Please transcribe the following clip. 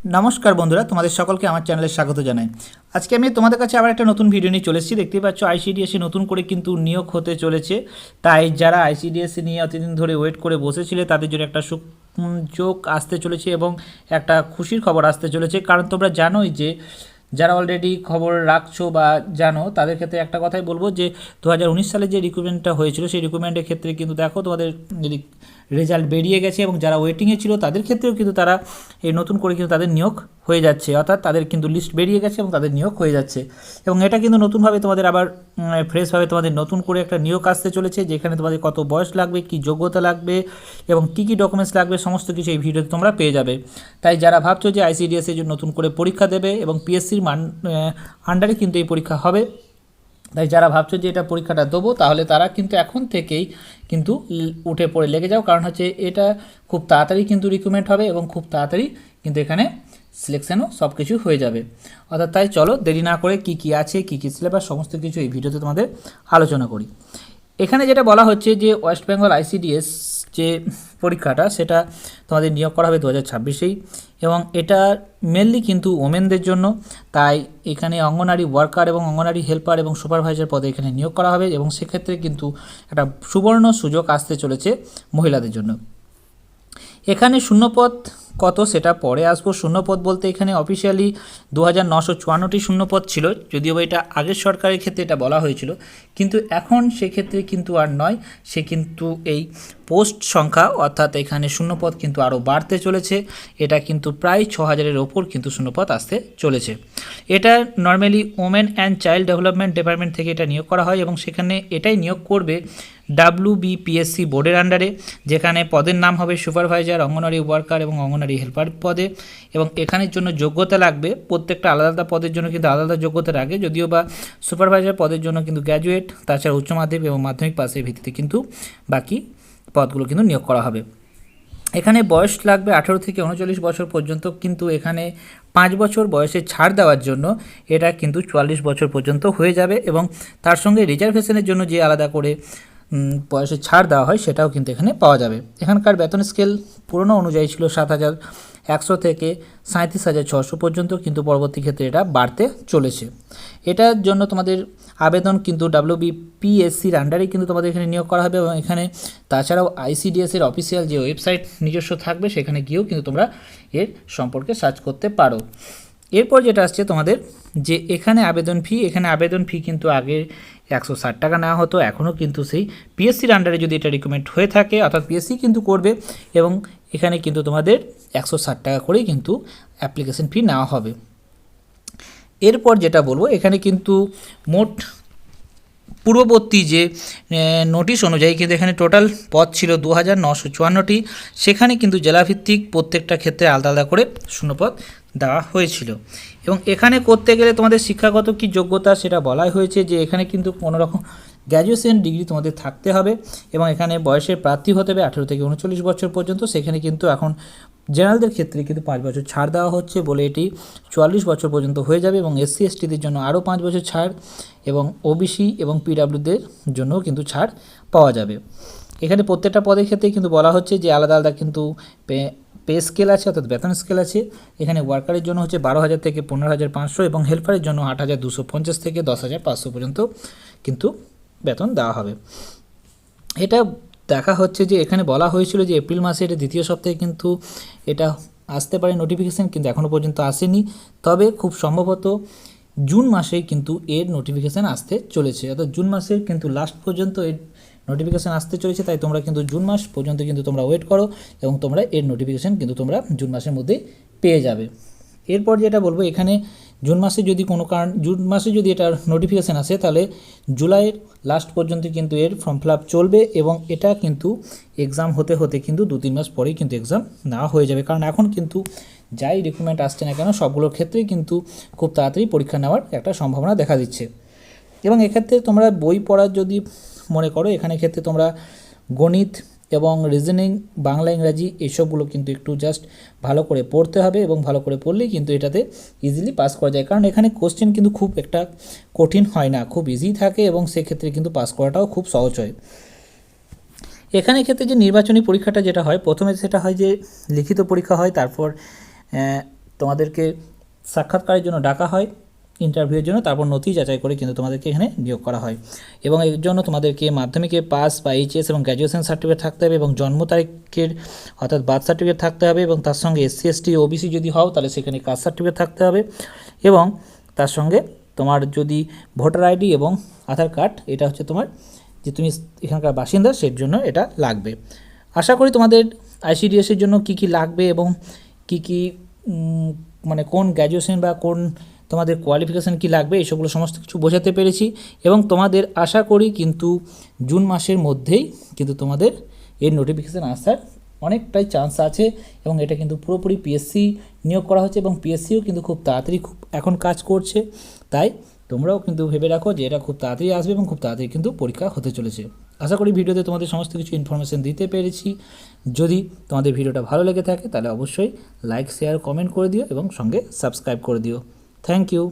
নমস্কার বন্ধুরা, তোমাদের সকলকে আমার চ্যানেলে স্বাগত জানাই। আজকে আমি তোমাদের কাছে আবার একটা নতুন ভিডিও নিয়ে চলে এসেছি। দেখতেই পাচ্ছ আইসিডিএসসি নতুন করে কিন্তু নিয়োগ হতে চলেছে। তাই যারা আইসিডিএসসি নিয়ে অতদিন ধরে ওয়েট করে বসেছিলে তাদের জন্য একটা সুযোগ আসতে চলেছে এবং একটা খুশির খবর আসতে চলেছে। কারণ তোমরা জানোই যে যারা অলরেডি খবর রাখছো বা জানো তাদের ক্ষেত্রে একটা কথাই বলবো যে 2019 সালে যে রিক্রুটমেন্টটা হয়েছিল সেই রিক্রুটমেন্টের ক্ষেত্রে কিন্তু দেখো তোমাদের রেজাল্ট বেরিয়ে গেছে এবং যারা ওয়েটিংয়ে ছিল তাদের ক্ষেত্রেও কিন্তু তারা এই নতুন করে কিন্তু তাদের নিয়োগ হয়ে যাচ্ছে, অর্থাৎ তাদের কিন্তু লিস্ট বেরিয়ে গেছে এবং তাদের নিয়োগ হয়ে যাচ্ছে। এবং এটা কিন্তু নতুনভাবে তোমাদের আবার ফ্রেশভাবে তোমাদের নতুন করে একটা নিয়োগ আসতে চলেছে, যেখানে তোমাদের কত বয়স লাগবে, কি যোগ্যতা লাগবে এবং কী কী ডকুমেন্টস লাগবে সমস্ত কিছু এই ভিডিওতে তোমরা পেয়ে যাবে। তাই যারা ভাবছো যে আইসিডিএসের জন্য নতুন করে পরীক্ষা দেবে এবং পিএসসির আন্ডারে কিন্তু এই পরীক্ষা হবে, তাই যারা ভাবছো যে এটা পরীক্ষাটা দেবো তাহলে তারা কিন্তু এখন থেকেই কিন্তু উঠে পড়ে লেগে যাও। কারণ হচ্ছে এটা খুব তাড়াতাড়ি কিন্তু রিক্রুটমেন্ট হবে এবং খুব তাড়াতাড়ি কিন্তু এখানে সিলেকশানও সব কিছু হয়ে যাবে। অর্থাৎ তাই চলো দেরি না করে কী কী আছে, কী কী সিলেবাস সমস্ত কিছু এই ভিডিওতে তোমাদের আলোচনা করি। এখানে যেটা বলা হচ্ছে যে ওয়েস্ট বেঙ্গল আইসিডিএস যে পরীক্ষাটা সেটা তোমাদের নিয়োগ করা হবে 2026-এই এবং এটা মেনলি কিন্তু ওমেনদের জন্য। তাই এখানে অঙ্গনারী ওয়ার্কার এবং অঙ্গনারী হেল্পার এবং সুপারভাইজার পদে এখানে নিয়োগ করা হবে এবং সেক্ষেত্রে কিন্তু একটা সুবর্ণ সুযোগ আসতে চলেছে মহিলাদের জন্য। এখানে শূন্যপদ কত সেটা পরে আসবো। শূন্যপদ বলতে এখানে অফিসিয়ালি 2954টি শূন্যপদ ছিল, যদিও এটা আগের সরকারের ক্ষেত্রে এটা বলা হয়েছিল, কিন্তু এখন সেক্ষেত্রে কিন্তু আর নয়, সে কিন্তু এই পোস্ট সংখ্যা অর্থাৎ এখানে শূন্যপদ কিন্তু আরও বাড়তে চলেছে। এটা কিন্তু প্রায় 6000-এর ওপর কিন্তু শূন্যপদ আসতে চলেছে। এটা normally women and child development department থেকে এটা নিয়োগ করা হয় এবং সেখানে এটাই নিয়োগ করবে WBPSC বোর্ডের আন্ডারে, যেখানে পদের নাম হবে সুপারভাইজার, অঙ্গনওয়াড়ি ওয়ার্কার এবং অঙ্গনওয়াড়ি হেল্পার পদে। এবং এখানের জন্য যোগ্যতা লাগবে, প্রত্যেকটা আলাদা আলাদা পদের জন্য কিন্তু আলাদা আলাদা যোগ্যতা লাগে, যদিও বা সুপারভাইজার পদের জন্য কিন্তু গ্র্যাজুয়েট, তাছাড়া উচ্চ মাধ্যমিক এবং মাধ্যমিক পাসের ভিত্তিতে কিন্তু বাকি পদগুলো কিন্তু নিয়োগ করা হবে। এখানে বয়স লাগবে 18 থেকে 39 বছর পর্যন্ত, কিন্তু এখানে 5 বছর বয়সে ছাড় দেওয়ার জন্য এটা কিন্তু 44 বছর পর্যন্ত হয়ে যাবে এবং তার সঙ্গে রিজার্ভেশনের জন্য যে আলাদা করে বয়সে ছাড় দেওয়া হয় সেটাও কিন্তু এখানে পাওয়া যাবে। এখানকার বেতন স্কেল পুরনো অনুযায়ী ছিল 7100 থেকে 37,600 পর্যন্ত, কিন্তু পরবর্তী ক্ষেত্রে এটা বাড়তে চলেছে। এটার জন্য তোমাদের আবেদন কিন্তু WBPSCর আন্ডারেই কিন্তু তোমাদের এখানে নিয়োগ করা হবে এবং এখানে তাছাড়াও আইসিডিএসের অফিসিয়াল যে ওয়েবসাইট নিজস্ব থাকবে সেখানে গিয়েও কিন্তু তোমরা এর সম্পর্কে সার্চ করতে পারো। এরপর যেটা আসছে তোমাদের যে এখানে আবেদন ফি কিন্তু আগে 160 টাকা নেওয়া হতো, এখনও কিন্তু সেই পিএসসির আন্ডারে যদি এটা রিকমেন্ড হয়ে থাকে অর্থাৎ পিএসসি কিন্তু করবে এবং এখানে কিন্তু তোমাদের 160 টাকা করেই কিন্তু অ্যাপ্লিকেশন ফি নেওয়া হবে। এরপর যেটা বলবো এখানে কিন্তু মোট পূর্ববর্তী যে নোটিশ অনুযায়ী কিন্তু এখানে টোটাল পদ ছিল 2954টি, সেখানে কিন্তু জেলাভিত্তিক প্রত্যেকটা ক্ষেত্রে আলাদা আলাদা করে শূন্যপদ দেওয়া হয়েছিল। এবং এখানে করতে গেলে তোমাদের শিক্ষাগত কি যোগ্যতা সেটা বলাই হয়েছে যে এখানে কিন্তু কোনো রকম গ্র্যাজুয়েশন ডিগ্রি তোমাদের থাকতে হবে এবং এখানে বয়সের প্রার্থী হতে হবে 18 থেকে 39 বছর পর্যন্ত। সেখানে কিন্তু এখন জেনারেলদের ক্ষেত্রে কিন্তু 5 বছর ছাড় দেওয়া হচ্ছে বলে এটি 44 বছর পর্যন্ত হয়ে যাবে এবং SC STদের জন্য আরও 5 বছর ছাড় এবং OBC এবং PWদের জন্যও কিন্তু ছাড় পাওয়া যাবে। এখানে প্রত্যেকটা পদের ক্ষেত্রে কিন্তু বলা হচ্ছে যে আলাদা আলাদা কিন্তু পে স্কেল আছে অর্থাৎ বেতন স্কেল আছে। এখানে ওয়ার্কারের জন্য হচ্ছে 12,000 থেকে 15,500 এবং হেল্পারের জন্য 8,250 থেকে 10,500 পর্যন্ত কিন্তু বেতন দেওয়া হবে। এটা দেখা হচ্ছে যে এখানে বলা হয়েছিল যে এপ্রিল মাসে এটা দ্বিতীয় সপ্তাহে কিন্তু এটা আসতে পারে নোটিফিকেশান, কিন্তু এখনও পর্যন্ত আসেনি। তবে খুব সম্ভবত জুন মাসেই কিন্তু এর নোটিফিকেশান আসতে চলেছে, অর্থাৎ জুন মাসের কিন্তু লাস্ট পর্যন্ত এর নোটিফিকেশান আসতে চলেছে। তাই তোমরা কিন্তু জুন মাস পর্যন্ত কিন্তু তোমরা ওয়েট করো এবং তোমরা এর নোটিফিকেশান কিন্তু তোমরা জুন মাসের মধ্যেই পেয়ে যাবে। এরপর যেটা বলবো এখানে জুন মাসে যদি এটার নোটিফিকেশান আসে তাহলে জুলাইয়ের লাস্ট পর্যন্ত কিন্তু এর ফর্ম ফিল আপ চলবে এবং এটা কিন্তু এক্সাম হতে হতে কিন্তু 2-3 মাস পরেই কিন্তু এক্সাম নেওয়া হয়ে যাবে। কারণ এখন কিন্তু যাই রিক্রুটমেন্ট আসছে না কেন সবগুলোর ক্ষেত্রেই কিন্তু খুব তাড়াতাড়ি পরীক্ষা নেওয়ার একটা সম্ভাবনা দেখা দিচ্ছে। এবং এক্ষেত্রে তোমরা বই পড়ার যদি মনে করো এখানে ক্ষেত্রে তোমরা গণিত এবং রিজনিং, বাংলা, ইংরাজি এসবগুলো কিন্তু একটু জাস্ট ভালো করে পড়তে হবে এবং ভালো করে পড়লেই কিন্তু এটাতে ইজিলি পাস করা যায়। কারণ এখানে কোশ্চেন কিন্তু খুব একটা কঠিন হয় না, খুব ইজি থাকে এবং সেক্ষেত্রে কিন্তু পাস করাটাও খুব সহজ হয়। এখানে ক্ষেত্রে যে নির্বাচনী পরীক্ষাটা যেটা হয় প্রথমে সেটা হয় যে লিখিত পরীক্ষা হয়, তারপর তোমাদেরকে সাক্ষাৎকারের জন্য ডাকা হয়, ইন্টারভিউয়ের জন্য, তারপর নথি যাচাই করে কিন্তু তোমাদেরকে এখানে নিয়োগ করা হয়। এবং এর জন্য তোমাদেরকে মাধ্যমিকে পাস বা এইচএস এবং গ্র্যাজুয়েশন সার্টিফিকেট থাকতে হবে, এবং জন্ম তারিখের অর্থাৎ বার্থ সার্টিফিকেট থাকতে হবে, এবং তার সঙ্গে এসসি এসটি ওবিসি যদি হও তাহলে সেখানে কাস্ট সার্টিফিকেট থাকতে হবে, এবং তার সঙ্গে তোমার যদি ভোটার আইডি এবং আধার কার্ড, এটা হচ্ছে তোমার যে তুমি এখানকার বাসিন্দা সেই জন্য এটা লাগবে। আশা করি তোমাদের আইসিডিএসের জন্য কি কি লাগবে এবং কি কি মানে কোন গ্র্যাজুয়েশন বা কোন তোমাদের কোয়ালিফিকেশান কি লাগবে এসবগুলো সমস্ত কিছু বোঝাতে পেরেছি। এবং তোমাদের আশা করি কিন্তু জুন মাসের মধ্যেই কিন্তু তোমাদের এর নোটিফিকেশান আসার অনেকটাই চান্স আছে, এবং এটা কিন্তু পুরোপুরি পিএসসি নিয়োগ করা হচ্ছে, এবং পিএসসিও কিন্তু খুব তাড়াতাড়ি এখন কাজ করছে। তাই তোমরাও কিন্তু ভেবে রাখো যে এটা খুব তাড়াতাড়ি আসবে এবং খুব তাড়াতাড়ি কিন্তু পরীক্ষা হতে চলেছে। আশা করি ভিডিওতে তোমাদের সমস্ত কিছু ইনফরমেশান দিতে পেরেছি। যদি তোমাদের ভিডিওটা ভালো লেগে থাকে তাহলে অবশ্যই লাইক, শেয়ার, কমেন্ট করে দিও এবং সঙ্গে সাবস্ক্রাইব করে দিও। Thank you.